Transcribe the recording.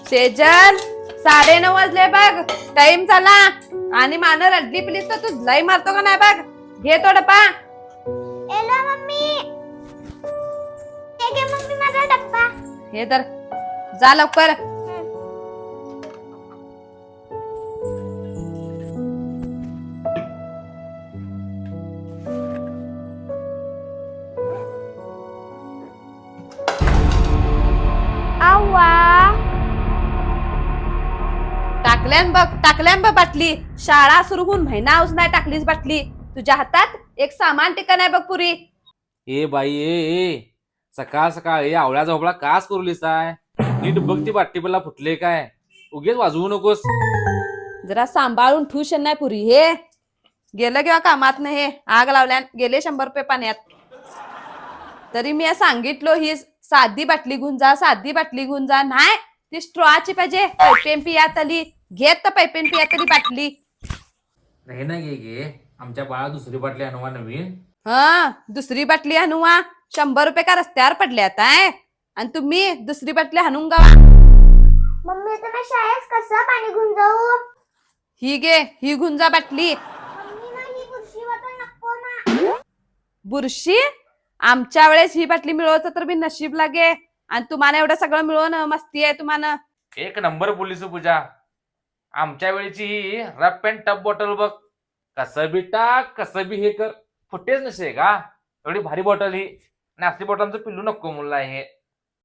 शेजल 9:30 वाजले बघ. टाइम झाला आणि मान रडली प्लीज तर तू लई मारतो का नाही बघ. घे तो डब्बा. एलो मम्मी. हे घे मम्मी माझा डब्बा. हे तर जा लवकर. आवा. टाकल्यान बघ बाटली. शाळा सुरू होऊन महिना होऊन नाही टाकलीच बाटली. तुझ्या हातात एक सामान टिका नाही बघ पुरी. ए बाई ए सकाळ सकाळ ए आवळ्या झोपळा कास करूलीस आहे. नीट बघ ती बाटली मला फुटले काय. उगेच वाजवू नकोस. जरा सांभाळून ठेवशन नाही पुरी. हे गेलं किंवा कामात नाही. हे आग लावल्यान गेले 100 रुपये पाण्यात. तरी मी सांगितलो ही साधी बाटली घेऊन जा, साधी बाटली घेऊन जा. नाही ती स्ट्रॉची पाहिजे. पैपेन पियात आली. घेत तर पैपेन पियात आली बाटली. नाही ना घे आमच्या बाळा दुसरी बाटली आणवा नवीन. हा दुसरी बाटली आणूवा. 100 रुपये का रस्त्यावर पडले आता. आणि तुम्ही दुसरी बाटली आणून गावा. मम्मी तुम्ही शाळेत कसं पाणी घेऊन जाऊ? ही घे ही घेऊन जा बाटली. मम्मी नाही बुरशी वाटून नको ना. बुरशी आमच्या वेळेस ही बाटली मिळवत तर मी नशीब लागे. आणि तुम्हाला एवढं सगळं मिळवून मस्ती आहे तुम्हाला. एक नंबर बोलीस पूजा. आमच्या वेळेची ही रफ अँड टफ बॉटल बघ. कसं बी टाक कसं बी हे कर फुटेच नसे का. एवढी भारी बॉटल ही. नास्ती बॉटलचं पिल्लू नको मुला हे.